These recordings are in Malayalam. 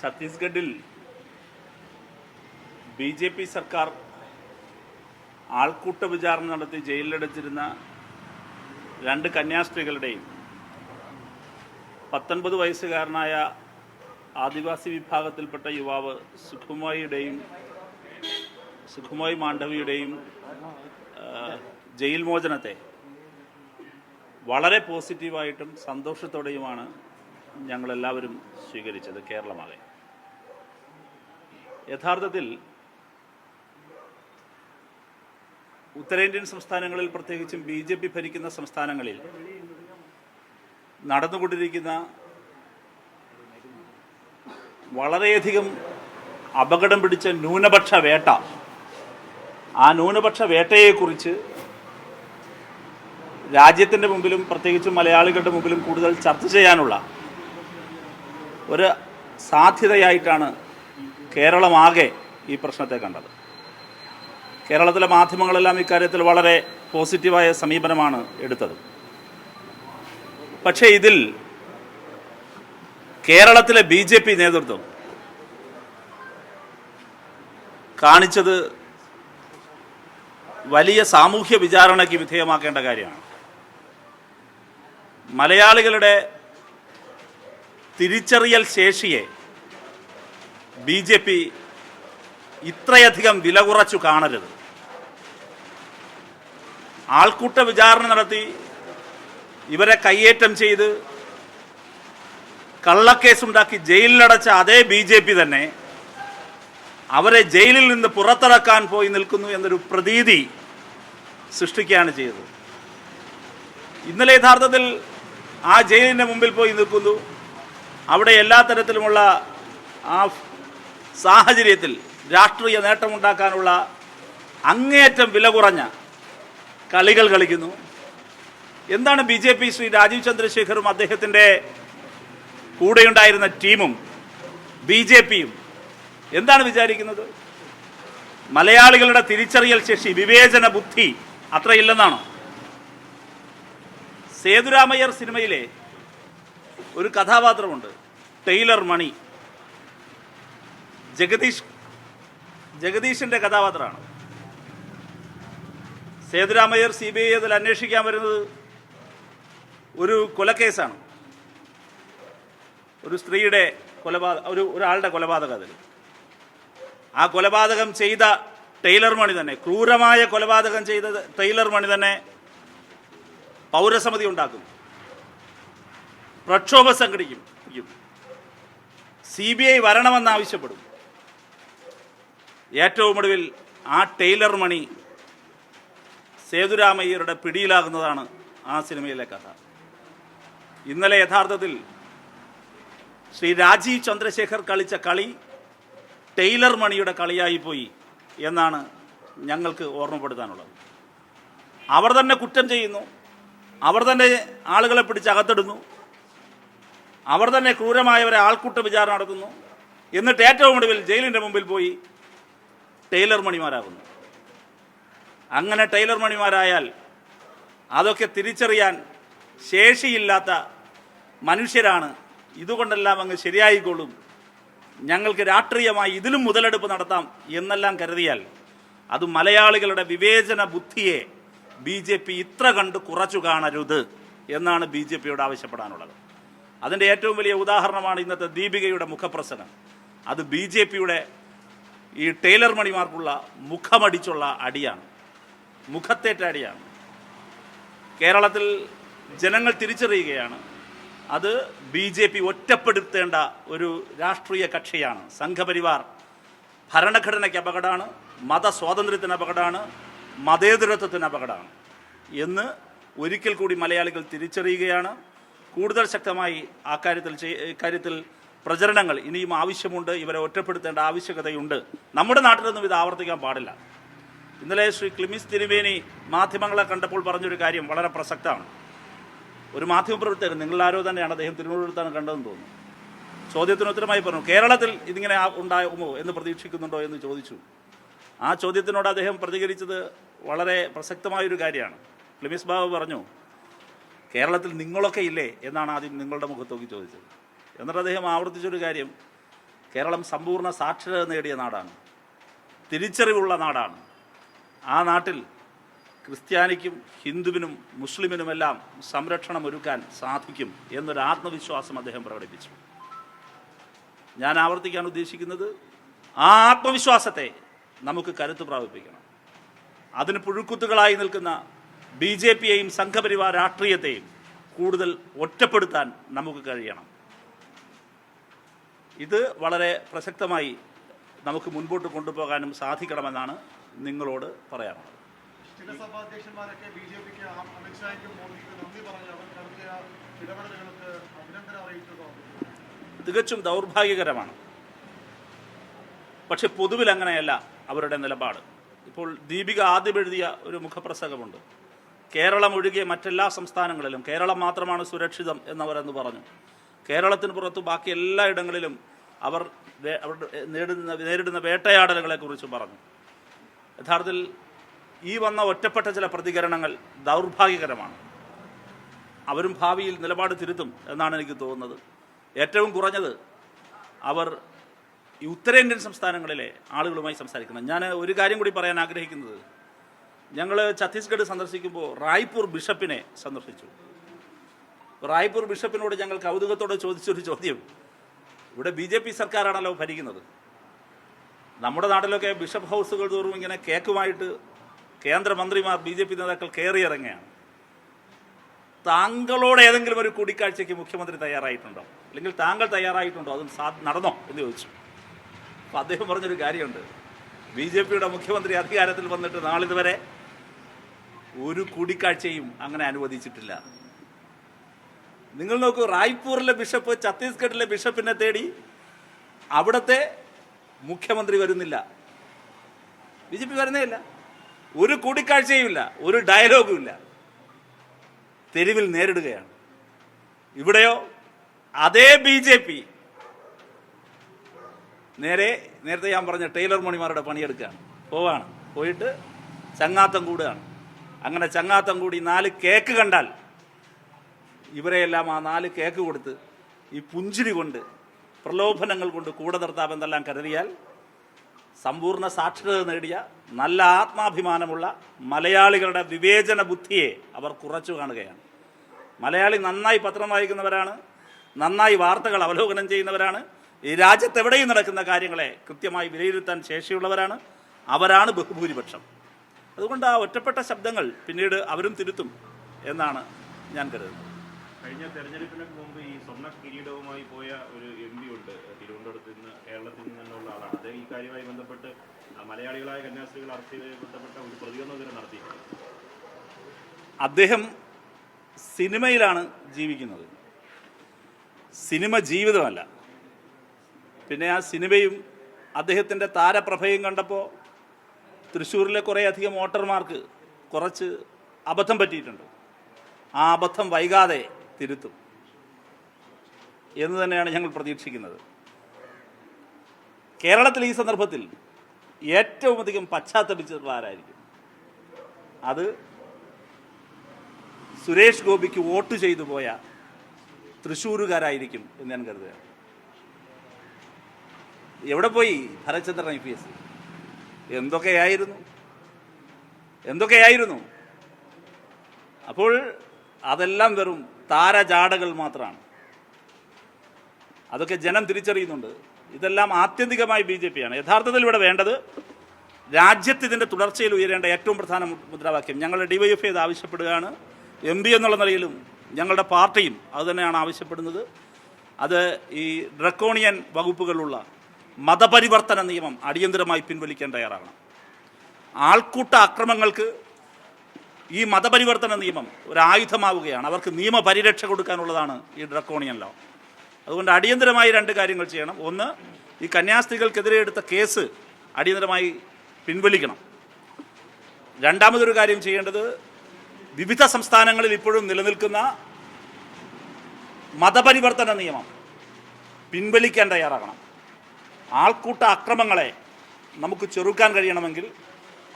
ഛത്തീസ്ഗഡിൽ BJP സർക്കാർ ആൾക്കൂട്ട വിചാരണ നടത്തി ജയിലിലടച്ചിരുന്ന 2 കന്യാസ്ത്രീകളുടെയും 19 വയസ്സുകാരനായ ആദിവാസി വിഭാഗത്തിൽപ്പെട്ട യുവാവ് സുഖുമോയ് മാണ്ഡവിയുടെയും ജയിൽ മോചനത്തെ വളരെ പോസിറ്റീവായിട്ടും സന്തോഷത്തോടെയുമാണ് ഞങ്ങളെല്ലാവരും സ്വീകരിച്ചത്, കേരളമാകെ. യഥാർത്ഥത്തിൽ ഉത്തരേന്ത്യൻ സംസ്ഥാനങ്ങളിൽ, പ്രത്യേകിച്ചും BJP ഭരിക്കുന്ന സംസ്ഥാനങ്ങളിൽ നടന്നുകൊണ്ടിരിക്കുന്ന വളരെയധികം അപകടം പിടിച്ച ന്യൂനപക്ഷ വേട്ട, ആ ന്യൂനപക്ഷ വേട്ടയെക്കുറിച്ച് രാജ്യത്തിൻ്റെ മുമ്പിലും പ്രത്യേകിച്ചും മലയാളികളുടെ മുമ്പിലും കൂടുതൽ ചർച്ച ചെയ്യാനുള്ള ഒരു സാധ്യതയായിട്ടാണ് കേരളമാകെ ഈ പ്രശ്നത്തെ കണ്ടത്. കേരളത്തിലെ മാധ്യമങ്ങളെല്ലാം ഇക്കാര്യത്തിൽ വളരെ പോസിറ്റീവായ സമീപനമാണ് എടുത്തത്. പക്ഷേ ഇതിൽ കേരളത്തിലെ BJP നേതൃത്വം കാണിച്ചത് വലിയ സാമൂഹ്യ വിചാരണയ്ക്ക് വിധേയമാക്കേണ്ട കാര്യമാണ്. മലയാളികളുടെ തിരിച്ചറിയൽ ശേഷിയെ BJP ഇത്രയധികം വില കുറച്ചു കാണരുത്. ആൾക്കൂട്ട വിചാരണ നടത്തി ഇവരെ കയ്യേറ്റം ചെയ്ത് കള്ളക്കേസുണ്ടാക്കി ജയിലിലടച്ച അതേ BJP തന്നെ അവരെ ജയിലിൽ നിന്ന് പുറത്തിറക്കാൻ പോയി നിൽക്കുന്നു എന്നൊരു പ്രതീതി സൃഷ്ടിക്കുകയാണ് ചെയ്തത്. ഇന്നലെ യഥാർത്ഥത്തിൽ ആ ജയിലിൻ്റെ മുമ്പിൽ പോയി നിൽക്കുന്നു. അവിടെ എല്ലാ തരത്തിലുമുള്ള ആ സാഹചര്യത്തിൽ രാഷ്ട്രീയ നേട്ടമുണ്ടാക്കാനുള്ള അങ്ങേയറ്റം വില കുറഞ്ഞ കളികൾ കളിക്കുന്നു. എന്താണ് BJP ശ്രീ രാജീവ് ചന്ദ്രശേഖറും അദ്ദേഹത്തിൻ്റെ കൂടെയുണ്ടായിരുന്ന ടീമും BJPയും എന്താണ് വിചാരിക്കുന്നത്? മലയാളികളുടെ തിരിച്ചറിയൽ ശേഷി, വിവേചന ബുദ്ധി അത്രയില്ലെന്നാണോ? സേതുരാമയ്യർ സിനിമയിലെ ഒരു കഥാപാത്രമുണ്ട്, ടൈലർ മണി. ജഗദീഷിൻ്റെ കഥാപാത്രമാണ്. സേതുരാമയ്യർ CBI അതിൽ അന്വേഷിക്കാൻ വരുന്നത് ഒരു കൊലക്കേസാണ്, ഒരു സ്ത്രീയുടെ ഒരാളുടെ കൊലപാതകം. അതിൽ ആ കൊലപാതകം ചെയ്ത ടൈലർ മണി തന്നെ, ക്രൂരമായ കൊലപാതകം ചെയ്ത ടൈലർ മണി തന്നെ പൗരസമിതി ഉണ്ടാക്കും, പ്രക്ഷോഭം സംഘടിക്കും, CBI വരണമെന്നാവശ്യപ്പെടും. ഏറ്റവും ഒടുവിൽ ആ ടൈലർ മണി സേതുരാമയ്യരുടെ പിടിയിലാകുന്നതാണ് ആ സിനിമയിലെ കഥ. ഇന്നലെ യഥാർത്ഥത്തിൽ ശ്രീ രാജീവ് ചന്ദ്രശേഖർ കളിച്ച കളി ടൈലർ മണിയുടെ കളിയായിപ്പോയി എന്നാണ് ഞങ്ങൾക്ക് ഓർമ്മപ്പെടുത്താനുള്ളത്. അവർ തന്നെ കുറ്റം ചെയ്യുന്നു, അവർ തന്നെ ആളുകളെ പിടിച്ചകത്തിടുന്നു, അവർ തന്നെ ക്രൂരമായവരെ ആൾക്കൂട്ട വിചാരണ നടത്തുന്നു. എന്നിട്ട് ഏറ്റവും ഒടുവിൽ ജയിലിൻ്റെ മുമ്പിൽ പോയി ടൈലർ മണിമാരാകുന്നു. അങ്ങനെ ടൈലർ മണിമാരായാൽ അതൊക്കെ തിരിച്ചറിയാൻ ശേഷിയില്ലാത്ത മനുഷ്യരാണ്. ഇതുകൊണ്ടെല്ലാം അങ്ങ് ശരിയായിക്കൊള്ളും, ഞങ്ങൾക്ക് രാഷ്ട്രീയമായി ഇതിലും മുതലെടുപ്പ് നടത്താം എന്നെല്ലാം കരുതിയാൽ അത് മലയാളികളുടെ വിവേചന ബുദ്ധിയെ BJP ഇത്ര കണ്ട് കുറച്ചു കാണരുത് എന്നാണ് BJPയോട് ആവശ്യപ്പെടാനുള്ളത്. അതിൻ്റെ ഏറ്റവും വലിയ ഉദാഹരണമാണ് ഇന്നത്തെ ദീപികയുടെ മുഖപ്രസംഗം. അത് BJPയുടെ ഈ ടൈലർ മണിമാർക്കുള്ള മുഖമടിച്ചുള്ള അടിയാണ്, മുഖത്തേറ്റ അടിയാണ്. കേരളത്തിൽ ജനങ്ങൾ തിരിച്ചറിയുകയാണ്, അത് BJP ഒറ്റപ്പെടുത്തേണ്ട ഒരു രാഷ്ട്രീയ കക്ഷിയാണ്. സംഘപരിവാർ ഭരണഘടനയ്ക്ക് അപകടമാണ്, മതസ്വാതന്ത്ര്യത്തിന് അപകടമാണ്, മതേതരത്വത്തിന് അപകടമാണ് എന്ന് ഒരിക്കൽ കൂടി മലയാളികൾ തിരിച്ചറിയുകയാണ്. കൂടുതൽ ശക്തമായി ഇക്കാര്യത്തിൽ പ്രചരണങ്ങൾ ഇനിയും ആവശ്യമുണ്ട്. ഇവരെ ഒറ്റപ്പെടുത്തേണ്ട ആവശ്യകതയുണ്ട്. നമ്മുടെ നാട്ടിലൊന്നും ഇത് ആവർത്തിക്കാൻ പാടില്ല. ഇന്നലെ ശ്രീ ക്ലിമിസ് തിരുമേനി മാധ്യമങ്ങളെ കണ്ടപ്പോൾ പറഞ്ഞൊരു കാര്യം വളരെ പ്രസക്തമാണ്. ഒരു മാധ്യമപ്രവർത്തകൻ, നിങ്ങളാരോ തന്നെയാണ്, അദ്ദേഹം തിരുവനന്തപുരത്താണ് കണ്ടതെന്ന് തോന്നുന്നു, ചോദ്യത്തിന് ഉത്തരമായി പറഞ്ഞു, കേരളത്തിൽ ഇതിങ്ങനെ ഉണ്ടാകുമോ എന്ന് പ്രതീക്ഷിക്കുന്നുണ്ടോ എന്ന് ചോദിച്ചു. ആ ചോദ്യത്തിനോട് അദ്ദേഹം പ്രതികരിച്ചത് വളരെ പ്രസക്തമായൊരു കാര്യമാണ്. ക്ലിമിസ് ബാബു പറഞ്ഞു, കേരളത്തിൽ നിങ്ങളൊക്കെ ഇല്ലേ എന്നാണ് ആദ്യം നിങ്ങളുടെ മുഖത്ത് നോക്കി ചോദിച്ചത്. എന്നിട്ട് അദ്ദേഹം ആവർത്തിച്ചൊരു കാര്യം, കേരളം സമ്പൂർണ്ണ സാക്ഷരത നേടിയ നാടാണ്, തിരിച്ചറിവുള്ള നാടാണ്. ആ നാട്ടിൽ ക്രിസ്ത്യാനിക്കും ഹിന്ദുവിനും മുസ്ലിമിനുമെല്ലാം സംരക്ഷണം ഒരുക്കാൻ സാധിക്കും എന്നൊരു ആത്മവിശ്വാസം അദ്ദേഹം പ്രകടിപ്പിച്ചു. ഞാൻ ആവർത്തിക്കാൻ ഉദ്ദേശിക്കുന്നത്, ആ ആത്മവിശ്വാസത്തെ നമുക്ക് കരുത്ത് പ്രാപിപ്പിക്കണം. അതിന് പുഴുക്കുത്തുകളായി നിൽക്കുന്ന BJPയെയും സംഘപരിവാർ രാഷ്ട്രീയത്തെയും കൂടുതൽ ഒറ്റപ്പെടുത്താൻ നമുക്ക് കഴിയണം. ഇത് വളരെ പ്രസക്തമായി നമുക്ക് മുൻപോട്ട് കൊണ്ടുപോകാനും സാധിക്കണമെന്നാണ് നിങ്ങളോട് പറയാനുള്ളത്. ചില സഭാധ്യക്ഷന്മാരൊക്കെ BJPക്ക് അമിത്ഷായ്ക്കും മോദിക്കും നന്ദി പറഞ്ഞു അവർ നടത്തിയ ഇടപെടലുകൾക്ക് അഭിനന്ദനം അറിയിച്ചതോ? തികച്ചും ദൗർഭാഗ്യകരമാണ്. പക്ഷെ പൊതുവിൽ അങ്ങനെയല്ല അവരുടെ നിലപാട്. ഇപ്പോൾ ദീപിക ആദ്യം എഴുതിയ ഒരു മുഖപ്രസംഗമുണ്ട്. കേരളം ഒഴികെ മറ്റെല്ലാ സംസ്ഥാനങ്ങളിലും കേരളം മാത്രമാണ് സുരക്ഷിതം എന്നവരെന്ന് പറഞ്ഞു. കേരളത്തിന് പുറത്ത് ബാക്കി എല്ലായിടങ്ങളിലും അവർ നേരിടുന്ന വേട്ടയാടലുകളെക്കുറിച്ച് പറഞ്ഞു. യഥാർത്ഥത്തിൽ ഈ വന്ന ഒറ്റപ്പെട്ട ചില പ്രതികരണങ്ങൾ ദൗർഭാഗ്യകരമാണ്. അവരും ഭാവിയിൽ നിലപാട് തിരുത്തും എന്നാണ് എനിക്ക് തോന്നുന്നത്. ഏറ്റവും കുറഞ്ഞത് അവർ ഈ ഉത്തരേന്ത്യൻ സംസ്ഥാനങ്ങളിലെ ആളുകളുമായി സംസാരിക്കണം. ഞാൻ ഒരു കാര്യം കൂടി പറയാൻ ആഗ്രഹിക്കുന്നത്, ഞങ്ങൾ ഛത്തീസ്ഗഡ് സന്ദർശിക്കുമ്പോൾ റായ്പൂർ ബിഷപ്പിനെ സന്ദർശിച്ചു. റായ്പൂർ ബിഷപ്പിനോട് ഞങ്ങൾ കൗതുകത്തോടെ ചോദിച്ചൊരു ചോദ്യം, ഇവിടെ BJP സർക്കാരാണല്ലോ ഭരിക്കുന്നത്, നമ്മുടെ നാട്ടിലൊക്കെ ബിഷപ്പ് ഹൗസുകൾ തോറും ഇങ്ങനെ കേക്കുമായിട്ട് കേന്ദ്രമന്ത്രിമാർ BJP നേതാക്കൾ കയറിയിറങ്ങുകയാണ്. താങ്കളോട് ഏതെങ്കിലും ഒരു കൂടിക്കാഴ്ചയ്ക്ക് മുഖ്യമന്ത്രി തയ്യാറായിട്ടുണ്ടോ, അല്ലെങ്കിൽ താങ്കൾ തയ്യാറായിട്ടുണ്ടോ, അതും നടന്നോ എന്ന് ചോദിച്ചു. അപ്പോൾ അദ്ദേഹം പറഞ്ഞൊരു കാര്യമുണ്ട്, BJPയുടെ മുഖ്യമന്ത്രി അധികാരത്തിൽ വന്നിട്ട് നാളിതുവരെ ഒരു കൂടിക്കാഴ്ചയും അങ്ങനെ അനുവദിച്ചിട്ടില്ല. നിങ്ങൾ നോക്കൂ, റായ്പൂരിലെ ബിഷപ്പ് ഛത്തീസ്ഗഡിലെ ബിഷപ്പിനെ തേടി അവിടുത്തെ മുഖ്യമന്ത്രി വരുന്നില്ല, BJP വരുന്നേ ഇല്ല, ഒരു കൂടിക്കാഴ്ചയും ഇല്ല, ഒരു ഡയലോഗും ഇല്ല, തെരുവിൽ നേരിടുകയാണ്. ഇവിടെയോ അതേ BJP നേരത്തെ ഞാൻ പറഞ്ഞ ടൈലർ മണിമാരുടെ പണിയെടുക്കുകയാണ്, പോയിട്ട് ചങ്ങാത്തം കൂടുകയാണ്. അങ്ങനെ ചങ്ങാത്തം കൂടി 4 കേക്ക് കണ്ടാൽ ഇവരെയെല്ലാം ആ 4 കേക്ക് കൊടുത്ത് ഈ പുഞ്ചിരി കൊണ്ട് പ്രലോഭനങ്ങൾ കൊണ്ട് കൂടെ നിർത്താമെന്നെല്ലാം കരുതിയാൽ സമ്പൂർണ്ണ സാക്ഷരത നേടിയ നല്ല ആത്മാഭിമാനമുള്ള മലയാളികളുടെ വിവേചന ബുദ്ധിയെ അവർ കുറച്ചു കാണുകയാണ്. മലയാളി നന്നായി പത്രം വായിക്കുന്നവരാണ്, നന്നായി വാർത്തകൾ അവലോകനം ചെയ്യുന്നവരാണ്, ഈ രാജ്യത്തെവിടെയും നടക്കുന്ന കാര്യങ്ങളെ കൃത്യമായി വിലയിരുത്താൻ ശേഷിയുള്ളവരാണ്. അവരാണ് ബഹുഭൂരിപക്ഷം. അതുകൊണ്ട് ആ ഒറ്റപ്പെട്ട ശബ്ദങ്ങൾ പിന്നീട് അവരും തിരുത്തും എന്നാണ് ഞാൻ കരുതുന്നത്. കഴിഞ്ഞ തെരഞ്ഞെടുപ്പിന് മുമ്പ് ഈ സ്വർണ്ണ കിരീടവുമായി പോയ ഒരു MP ഉണ്ട്, തിരുവനന്തപുരത്ത് നിന്ന്, കേരളത്തിൽ നിന്നുള്ള ആളാണ്. അദ്ദേഹം ഈ കാര്യവുമായി ബന്ധപ്പെട്ട് മലയാളികളായ കന്യാസ്ത്രീകൾ അറസ്റ്റ് ചെയ്തതുമായി ബന്ധപ്പെട്ട ഒരു പ്രതികരണം ഇതുവരെ നടത്തിയിട്ടുണ്ട്. അദ്ദേഹം സിനിമയിലാണ് ജീവിക്കുന്നത്, സിനിമ ജീവിതമല്ല. പിന്നെ ആ സിനിമയും അദ്ദേഹത്തിൻ്റെ താരപ്രഭയും കണ്ടപ്പോൾ തൃശ്ശൂരിലെ കുറേയധികം വോട്ടർമാർക്ക് കുറച്ച് അബദ്ധം പറ്റിയിട്ടുണ്ട്. ആ അബദ്ധം വൈകാതെ തിരുത്തും എന്ന് തന്നെയാണ് ഞങ്ങൾ പ്രതീക്ഷിക്കുന്നത്. കേരളത്തിൽ ഈ സന്ദർഭത്തിൽ ഏറ്റവും അധികം പശ്ചാത്തപിച്ചിട്ടുള്ള ആരായിരിക്കും? അത് സുരേഷ് ഗോപിക്ക് വോട്ട് ചെയ്തു പോയ തൃശ്ശൂരുകാരായിരിക്കും എന്ന് ഞാൻ കരുതുകയാണ്. എവിടെ പോയി ഭരചന്ദ്രൻ IPS? എന്തൊക്കെയായിരുന്നു? അപ്പോൾ അതെല്ലാം വെറും താരജാടകൾ മാത്രമാണ്. അതൊക്കെ ജനം തിരിച്ചറിയുന്നുണ്ട്. ഇതെല്ലാം ആത്യന്തികമായി BJPയാണ്. യഥാർത്ഥത്തിൽ ഇവിടെ വേണ്ടത് രാജ്യത്ത് ഇതിൻ്റെ തുടർച്ചയിൽ ഉയരേണ്ട ഏറ്റവും പ്രധാന മുദ്രാവാക്യം, ഞങ്ങളുടെ DYFI ഇത് ആവശ്യപ്പെടുകയാണ്. MP എന്നുള്ള നിലയിലും ഞങ്ങളുടെ പാർട്ടിയും അതുതന്നെയാണ് ആവശ്യപ്പെടുന്നത്. അത് ഈ ഡ്രക്കോണിയൻ വകുപ്പുകളുള്ള മതപരിവർത്തന നിയമം അടിയന്തരമായി പിൻവലിക്കാൻ തയ്യാറാകണം. ആൾക്കൂട്ട അക്രമങ്ങൾക്ക് ഈ മതപരിവർത്തന നിയമം ഒരു ആയുധമാവുകയാണ്. അവർക്ക് നിയമപരിരക്ഷ കൊടുക്കാനുള്ളതാണ് ഈ ഡ്രക്കോണിയൻ ലോ. അതുകൊണ്ട് അടിയന്തരമായി 2 കാര്യങ്ങൾ ചെയ്യണം. ഒന്ന്, ഈ കന്യാസ്ത്രീകൾക്കെതിരെ എടുത്ത കേസ് അടിയന്തരമായി പിൻവലിക്കണം. രണ്ടാമതൊരു കാര്യം ചെയ്യേണ്ടത്, വിവിധ സംസ്ഥാനങ്ങളിൽ ഇപ്പോഴും നിലനിൽക്കുന്ന മതപരിവർത്തന നിയമം പിൻവലിക്കാൻ തയ്യാറാകണം. ആൾക്കൂട്ട അക്രമങ്ങളെ നമുക്ക് ചെറുക്കാൻ കഴിയണമെങ്കിൽ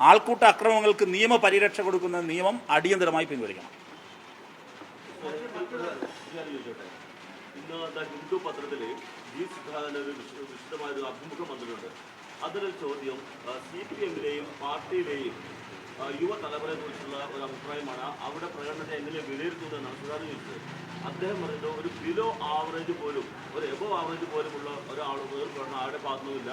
ആൾക്കൂട്ട അക്രമങ്ങൾക്ക് നിയമപരിരക്ഷ കൊടുക്കുന്ന നിയമം അടിയന്തരമായി പിൻവലിക്കണം. ഇന്ന് ഹിന്ദു പത്രത്തിൽ ജി സുധാകരൻ ഒരു വിശദമായൊരു അഭിമുഖം വന്നിട്ടുണ്ട്. അതിലൊരു ചോദ്യം CPM-ലെയും പാർട്ടിയിലെയും യുവതലമുറയെക്കുറിച്ചുള്ള ഒരു അഭിപ്രായമാണ്. അവിടെ പ്രകടനത്തെ എങ്ങനെ വിലയിരുത്തുന്നതെന്നാണ് സുധാകരൻ ചോദിച്ചത്. അദ്ദേഹം പറയുന്നത് ഒരു ബിലോ ആവറേജ് പോലും ഒരു എബോ ആവറേജ് പോലുമുള്ള ഒരാൾ പ്രകടനം ആരുടെ ഭാഗത്തുമില്ല.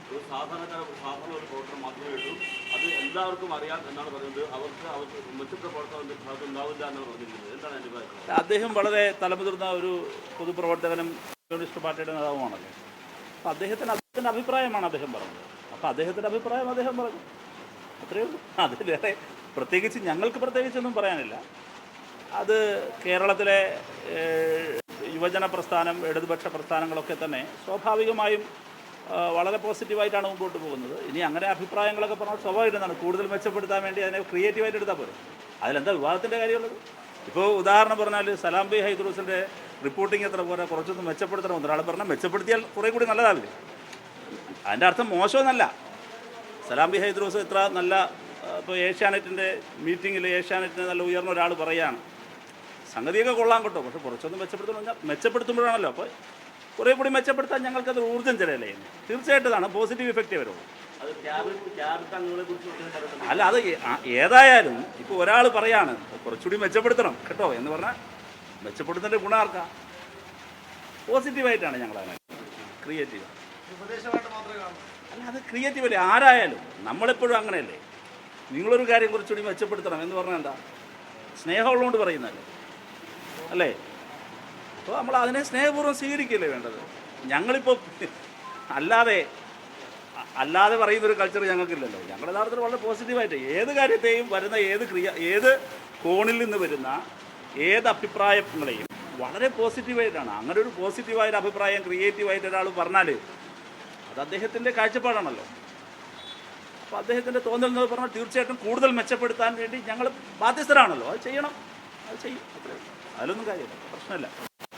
ഒരു സാധാരണ ഒരു പ്രവർത്തനം മാത്രമേ ഉള്ളൂ. അത് എല്ലാവർക്കും അറിയാം എന്നാണ് പറയുന്നത്. അവർക്ക് മെച്ചപ്പെട്ട പ്രവർത്തനം ഭാഗത്ത് ഉണ്ടാവില്ല എന്നാണ് പറഞ്ഞിരിക്കുന്നത്. എന്താണ് എൻ്റെ അഭിപ്രായം? അദ്ദേഹം വളരെ തലമുതിർന്ന ഒരു പൊതുപ്രവർത്തകനും കമ്മ്യൂണിസ്റ്റ് പാർട്ടിയുടെ നേതാവുമാണല്ലോ. അപ്പോൾ അദ്ദേഹത്തിൻ്റെ അഭിപ്രായമാണ് അദ്ദേഹം പറഞ്ഞത്. അപ്പോൾ അദ്ദേഹത്തിൻ്റെ അഭിപ്രായം അദ്ദേഹം പറഞ്ഞു, അത്രയേ ഉള്ളൂ. അതിലേറെ പ്രത്യേകിച്ച് ഞങ്ങൾക്ക് പ്രത്യേകിച്ചൊന്നും പറയാനില്ല. അത് കേരളത്തിലെ യുവജന പ്രസ്ഥാനം, ഇടതുപക്ഷ പ്രസ്ഥാനങ്ങളൊക്കെ തന്നെ സ്വാഭാവികമായും വളരെ പോസിറ്റീവായിട്ടാണ് മുമ്പോട്ട് പോകുന്നത്. ഇനി അങ്ങനെ അഭിപ്രായങ്ങളൊക്കെ പറഞ്ഞാൽ സ്വാഭാവികമാണ്. കൂടുതൽ മെച്ചപ്പെടുത്താൻ വേണ്ടി അതിനെ ക്രിയേറ്റീവായിട്ട് എടുത്താൽ പോലും അതിലെന്താ വിവാദത്തിൻ്റെ കാര്യമുള്ളത്? ഇപ്പോൾ ഉദാഹരണം പറഞ്ഞാൽ സലാം ബി ഹൈദ്രൂസിൻ്റെ റിപ്പോർട്ടിംഗ് എത്ര പോലെ കുറച്ചൊന്ന് മെച്ചപ്പെടുത്തണമെന്ന് ഒരാൾ പറഞ്ഞാൽ മെച്ചപ്പെടുത്തിയാൽ കുറേ കൂടി നല്ലതാവില്ലേ? അതിൻ്റെ അർത്ഥം മോശമെന്നല്ല. സലാം ബി ഹൈദ്രൂസ് ഇത്ര നല്ല ഇപ്പോൾ ഏഷ്യാനെറ്റിൻ്റെ മീറ്റിങ്ങിൽ ഏഷ്യാനെറ്റിന് നല്ല ഉയർന്ന ഒരാൾ പറയുകയാണ് സംഗതിയൊക്കെ കൊള്ളാൻ കേട്ടോ, പക്ഷെ കുറച്ചൊന്ന് മെച്ചപ്പെടുത്തുമ്പോഴാണല്ലോ. അപ്പോൾ കുറേ കൂടി മെച്ചപ്പെടുത്താൻ ഞങ്ങൾക്കത് ഊർജ്ജം ചെലവല്ലേ. തീർച്ചയായിട്ടും ഇതാണ് പോസിറ്റീവ് ഇഫക്റ്റ് വരുള്ളൂ. അല്ല, അത് ഏതായാലും ഇപ്പോൾ ഒരാൾ പറയാണ് കുറച്ചുകൂടി മെച്ചപ്പെടുത്തണം കേട്ടോ എന്ന് പറഞ്ഞാൽ മെച്ചപ്പെടുത്തേണ്ട ഗുണം ആർക്കാ? പോസിറ്റീവായിട്ടാണ് ഞങ്ങളങ്ങനെ ക്രിയേറ്റീവ്. ഉപദേശമായിട്ട് മാത്രമേ കാണൂ. അല്ല, അത് ക്രിയേറ്റീവ് അല്ലേ? ആരായാലും നമ്മളെപ്പോഴും അങ്ങനെയല്ലേ. നിങ്ങളൊരു കാര്യം കുറച്ചുകൂടി മെച്ചപ്പെടുത്തണം എന്ന് പറഞ്ഞാൽ എന്താ? സ്നേഹമുള്ളതുകൊണ്ട് പറയുന്നതല്ലേ അല്ലേ? അപ്പോൾ നമ്മൾ അതിനെ സ്നേഹപൂർവ്വം സ്വീകരിക്കുകയല്ലേ വേണ്ടത്. ഞങ്ങളിപ്പോൾ അല്ലാതെ പറയുന്നൊരു കൾച്ചർ ഞങ്ങൾക്കില്ലല്ലോ. ഞങ്ങൾ യഥാർത്ഥത്തിൽ വളരെ പോസിറ്റീവായിട്ട് ഏത് കാര്യത്തെയും വരുന്ന ഏത് കോണിൽ നിന്ന് വരുന്ന ഏത് അഭിപ്രായങ്ങളെയും വളരെ പോസിറ്റീവായിട്ടാണ്. അങ്ങനെ ഒരു പോസിറ്റീവായൊരു അഭിപ്രായം ക്രിയേറ്റീവായിട്ട് ഒരാൾ പറഞ്ഞാൽ അത് അദ്ദേഹത്തിൻ്റെ കാഴ്ചപ്പാടാണല്ലോ. അപ്പോൾ അദ്ദേഹത്തിൻ്റെ തോന്നൽ എന്ന് പറഞ്ഞാൽ തീർച്ചയായിട്ടും കൂടുതൽ മെച്ചപ്പെടുത്താൻ വേണ്ടി ഞങ്ങൾ ബാധ്യസ്ഥരാണല്ലോ. അത് ചെയ്യണം, അത് ചെയ്യും. അതിലൊന്നും കാര്യമില്ല, പ്രശ്നമില്ല.